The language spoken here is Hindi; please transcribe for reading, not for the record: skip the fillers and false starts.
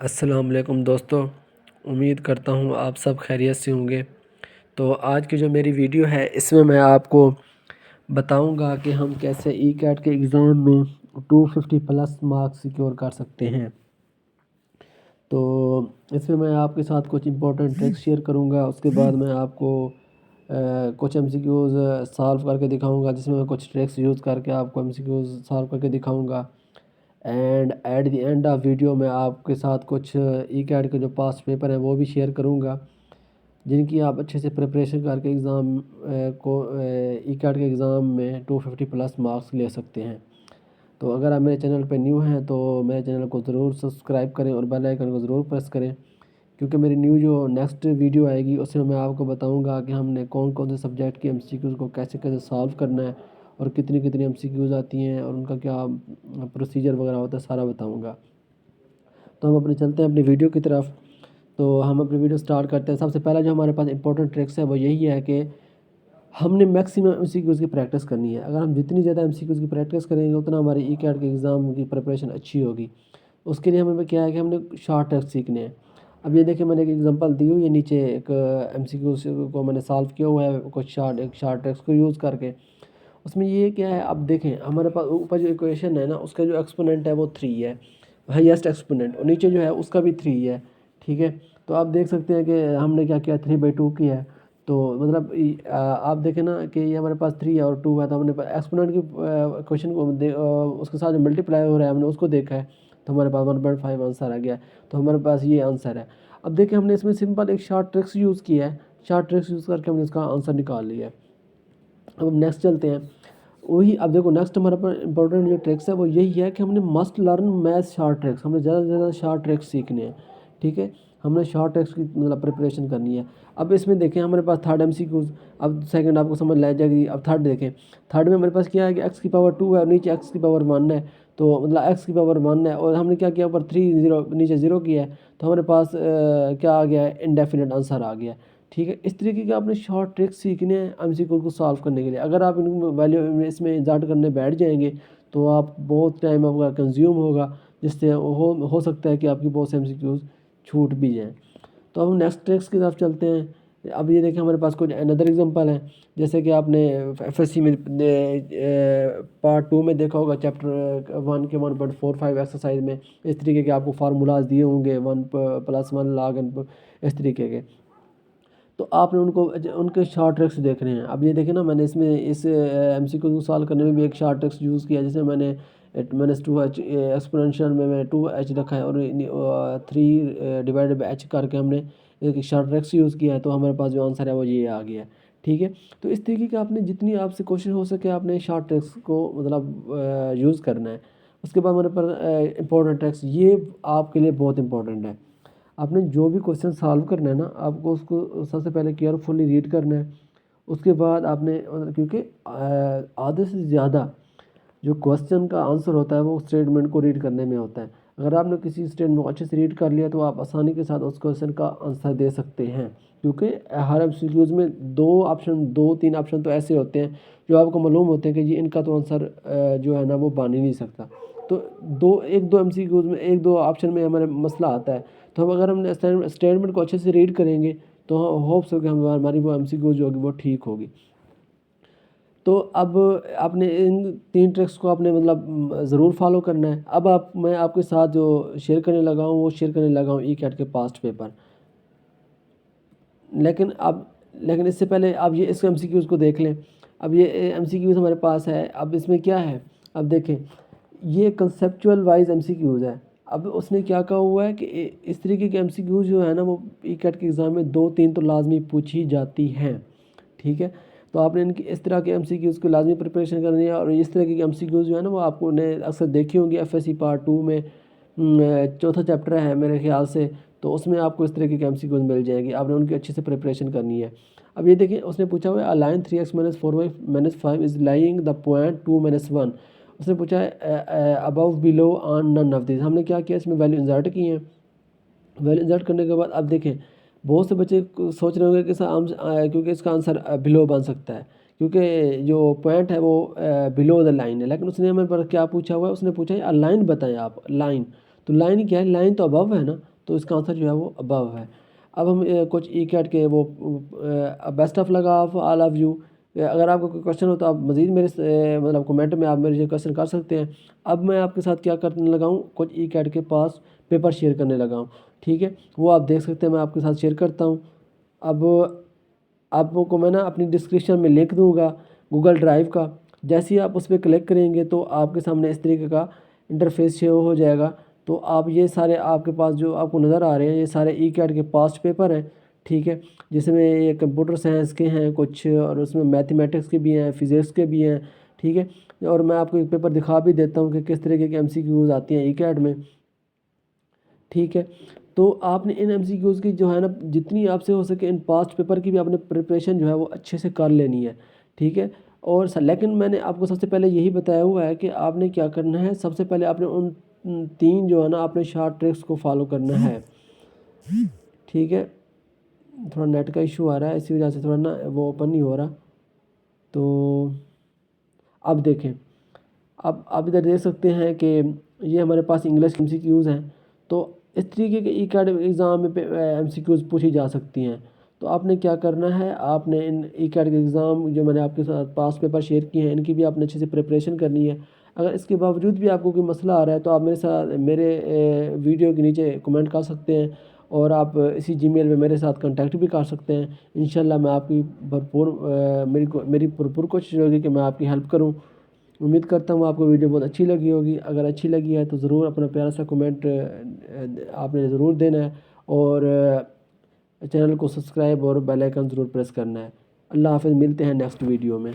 अस्सलाम वालेकुम दोस्तों। उम्मीद करता हूँ आप सब खैरियत से होंगे। तो आज की जो मेरी वीडियो है इसमें मैं आपको बताऊंगा कि हम कैसे ई कैट के एग्ज़ाम में 250 प्लस मार्क्स सिक्योर कर सकते हैं। तो इसमें मैं आपके साथ कुछ इंपॉर्टेंट ट्रिक्स शेयर करूंगा। उसके बाद मैं आपको कुछ एमसीक्यूज़ सॉल्व करके दिखाऊंगा, जिसमें मैं कुछ ट्रिक्स यूज़ करके आपको एमसीक्यूज़ सॉल्व करके दिखाऊंगा। And at the end of video में आपके साथ कुछ ई कैट के जो पास्ट पेपर हैं वो भी शेयर करूंगा, जिनकी आप अच्छे से प्रिपरेशन करके एग्ज़ाम को ई कैट के एग्ज़ाम में 250 प्लस मार्क्स ले सकते हैं। तो अगर आप मेरे चैनल पर न्यू हैं तो मेरे चैनल को ज़रूर सब्सक्राइब करें और बेल आइकन को ज़रूर प्रेस करें, क्योंकि मेरी न्यू जो नेक्स्ट वीडियो आएगी उसमें मैं आपको बताऊंगा कि हमने कौन कौन से सब्जेक्ट के एमसीक्यूज़ को कैसे कैसे सॉल्व करना है और कितनी कितनी एमसीक्यूज़ आती हैं और उनका क्या प्रोसीजर वगैरह होता है, सारा बताऊंगा। तो हम अपने चलते हैं अपनी वीडियो की तरफ। तो हम अपनी वीडियो स्टार्ट करते हैं। सबसे पहला जो हमारे पास इंपॉर्टेंट ट्रिक्स है वो यही है कि हमने मैक्सिमम एमसीक्यूज़ की प्रैक्टिस करनी है। अगर हम जितनी ज़्यादा एमसीक्यूज़ की प्रैक्टिस करेंगे उतना हमारे ई कैट के एग्ज़ाम की प्रिपरेशन अच्छी होगी। उसके लिए हमें क्या है कि हमने शॉर्ट ट्रिक्स सीखने हैं। अब ये देखिए, मैंने एक एग्जांपल दी हुई है नीचे, एक एमसीक्यू को मैंने सॉल्व किया हुआ है कुछ शॉर्ट ट्रिक्स को यूज़ करके। उसमें ये क्या है, अब देखें हमारे पास ऊपर जो इक्वेशन है ना, उसका जो एक्सपोनेंट है वो 3 है, हाईएस्ट एक्सपोनेंट, और नीचे जो है उसका भी 3 है। ठीक है, तो आप देख सकते हैं कि हमने क्या किया, 3/2 किया है। तो मतलब आप देखें ना कि ये हमारे पास 3 है और 2 है, तो हमने एक्सपोनेंट की क्वेश्चन को उसके साथ जो मल्टीप्लाई हो रहा है हमने उसको देखा है, तो हमारे पास 1.5 आंसर आ गया। तो हमारे पास ये आंसर है। अब देखिए, हमने इसमें सिंपल एक शॉर्ट ट्रिक्स यूज़ किया है, शॉर्ट ट्रिक्स यूज़ करके हमने इसका आंसर निकाल लिया है। अब हम नेक्स्ट चलते हैं। वही, अब देखो नेक्स्ट हमारे पर इंपॉर्टेंट जो ट्रिक्स है वो यही है कि हमने must learn math short tricks, हमने ज़्यादा से ज़्यादा शॉर्ट ट्रिक्स सीखने हैं। ठीक है, हमने शॉर्ट ट्रिक्स की मतलब प्रिपरेशन करनी है। अब इसमें देखें हमारे पास थर्ड एमसीक्यूज, अब सेकंड आपको समझ लग जाएगी। अब थर्ड देखें, थर्ड में हमारे पास क्या है कि एक्स की पावर 2 है और नीचे एक्स की पावर 1 है। तो मतलब एक्स की पावर 1 है और हमने क्या किया, ऊपर 3 0 नीचे 0 किया है, तो हमारे पास क्या आ गया है, इनडेफिनेट आंसर आ गया। ठीक है, इस तरीके के आपने शॉर्ट ट्रिक्स सीखने हैं एमसीक्यू को सॉल्व करने के लिए। अगर आप इन वैल्यू इसमें इंसर्ट करने बैठ जाएंगे तो आप बहुत टाइम आपका कंज्यूम होगा, जिससे हो सकता है कि आपकी बहुत से एमसीक्यूज छूट भी जाएँ। तो अब हम नेक्स्ट ट्रिक्स की तरफ चलते हैं। अब ये देखें, हमारे पास कुछ अनदर एग्जांपल है, जैसे कि आपने एफएससी में पार्ट 2 में देखा होगा, चैप्टर 1 के 1.45 एक्सरसाइज में इस तरीके के आपको फार्मूलाज दिए होंगे, 1+1 log n, इस तरीके के। तो आपने उनको उनके शॉर्ट ट्रिक्स देखने हैं। अब ये देखें ना, मैंने इसमें इस एमसीक्यू को सॉल्व करने में भी एक शॉर्ट ट्रिक्स यूज़ किया, जिसमें मैंने -2h एक्सपोनेंशियल में मैं 2h रखा है और 3/h करके हमने एक शॉर्ट ट्रिक्स यूज़ किया है, तो हमारे पास जो आंसर है वो ये आ गया है। ठीक है, तो इस तरीके का आपने जितनी आपसे कोशिश हो सके आपने शॉर्ट ट्रिक्स को मतलब यूज़ करना है। उसके बाद हमारे पर इंपॉर्टेंट ट्रिक्स, ये आपके लिए बहुत इंपॉर्टेंट है। आपने जो भी क्वेश्चन सॉल्व करना है ना, आपको उसको सबसे पहले केयरफुली रीड करना है। उसके बाद आपने क्योंकि आधे से ज़्यादा जो क्वेश्चन का आंसर होता है वो स्टेटमेंट को रीड करने में होता है। अगर आपने किसी स्टेटमेंट को अच्छे से रीड कर लिया तो आप आसानी के साथ उस क्वेश्चन का आंसर दे सकते हैं, क्योंकि हर एमसीक्यूज में 2-3 ऑप्शन तो ऐसे होते हैं जो आपको मालूम होते हैं कि ये इनका तो आंसर जो है ना वो बन ही नहीं सकता। तो 1-2 एमसीक्यूज में 1-2 ऑप्शन में हमारे मसला आता है। तो हम अगर हमने स्टेटमेंट को अच्छे से रीड करेंगे तो होप्स हो कि हमारी वो एमसीक्यू जो होगी वो ठीक होगी। तो अब आपने इन 3 ट्रिक्स को आपने मतलब ज़रूर फॉलो करना है। अब मैं आपके साथ जो शेयर करने लगा हूँ वो शेयर करने लगा हूँ ई कैट के पास्ट पेपर। लेकिन इससे पहले आप ये इस एमसीक्यूज़ को देख लें। अब ये एमसीक्यूज़ हमारे पास है। अब इसमें क्या है, अब देखें, ये कंसेप्चुअल वाइज एमसीक्यूज़ है। अब उसने क्या कहा हुआ है कि इस तरीके के एमसीक्यूज़ जो है ना वो ई कैट के एग्ज़ाम में 2-3 तो लाजमी पूछी जाती हैं। ठीक है, तो आपने इनकी इस तरह के एमसीक्यूज़ की लाजमी प्रिपरेशन करनी है। और इस तरह के एमसीक्यूज़ जो है ना वो आपको ने अक्सर देखी होंगी एफएससी पार्ट 2 में, चौथा चैप्टर है मेरे ख्याल से, तो उसमें आपको इस तरीके की एमसीक्यूज़ मिल जाएगी। आपने उनकी अच्छे से प्रिपरेशन करनी है। अब ये देखिए, उसने पूछा हुआ है a line 3x - 4y - 5 is lying the point 2 - 1। उसने पूछा है above below on none of this. हमने क्या किया, इसमें वैल्यू इंसर्ट की है। वैल्यू इंसर्ट करने के बाद अब देखें, बहुत से बच्चे सोच रहे होंगे कि क्योंकि इसका आंसर बिलो बन सकता है, क्योंकि जो पॉइंट है वो बिलो द लाइन है। लेकिन उसने हमें पर क्या पूछा हुआ है, उसने पूछा है लाइन बताएं आप, लाइन। तो लाइन क्या है, लाइन तो अबव है ना, तो इसका आंसर जो है वो अबव है। अब हम कुछ ई कैट के वो बेस्ट ऑफ लगा ऑल ऑफ यू। अगर आपको कोई क्वेश्चन हो तो आप मज़ीद मेरे मतलब कमेंट में आप मेरे जो क्वेश्चन कर सकते हैं। अब मैं आपके साथ क्या करने लगा हूँ, कुछ ई कैट के पास पेपर शेयर करने लगा हूँ, ठीक है। वो आप देख सकते हैं, मैं आपके साथ शेयर करता हूँ। अब आपको मैं ना अपनी डिस्क्रिप्शन में लिंक दूंगा गूगल ड्राइव का। जैसे ही आप उस पर क्लिक करेंगे तो आपके सामने इस तरीके का इंटरफेस शो हो जाएगा। तो आप ये सारे आपके पास जो आपको नज़र आ रहे हैं ये सारे ई कैट के पास्ट पेपर हैं, ठीक है। जिसमें ये कंप्यूटर साइंस के हैं कुछ, और उसमें मैथमेटिक्स के भी हैं, फिज़िक्स के भी हैं, ठीक है। और मैं आपको एक पेपर दिखा भी देता हूँ कि किस तरीके के MCQs आती हैं ई कैट में, ठीक है। तो आपने इन MCQs की जो है ना जितनी आपसे हो सके इन पास्ट पेपर की भी आपने प्रिपरेशन जो है वो अच्छे से कर लेनी है, ठीक है। और लेकिन मैंने आपको सबसे पहले यही बताया हुआ है कि आपने क्या करना है। सबसे पहले आपने उन 3 जो है ना आपने शॉर्ट ट्रिक्स को फॉलो करना है, ठीक है। थोड़ा नेट का इशू आ रहा है, इसी वजह से थोड़ा ना वो ओपन नहीं हो रहा। तो अब देखें, अब आप इधर देख सकते हैं कि ये हमारे पास इंग्लिश MCQs हैं। तो इस तरीके के ई कैट एग्ज़ाम में MCQs पूछी जा सकती हैं। तो आपने क्या करना है, आपने इन ई कैट के एग्ज़ाम जो मैंने आपके साथ पास पेपर शेयर किए हैं इनकी भी आपने अच्छे से प्रिपरेशन करनी है। अगर इसके बावजूद भी आपको कोई मसला आ रहा है तो आप मेरे वीडियो के नीचे कमेंट कर सकते हैं, और आप इसी जीमेल पे मेरे साथ कांटेक्ट भी कर सकते हैं। इंशाल्लाह मैं आपकी भरपूर मेरी भरपूर कोशिश होगी कि मैं आपकी हेल्प करूँ। उम्मीद करता हूँ आपको वीडियो बहुत अच्छी लगी होगी। अगर अच्छी लगी है तो ज़रूर अपना प्यारा सा कमेंट आपने ज़रूर देना है, और चैनल को सब्सक्राइब और बेल आइकन ज़रूर प्रेस करना है। अल्लाह हाफ़िज़, मिलते हैं नेक्स्ट वीडियो में।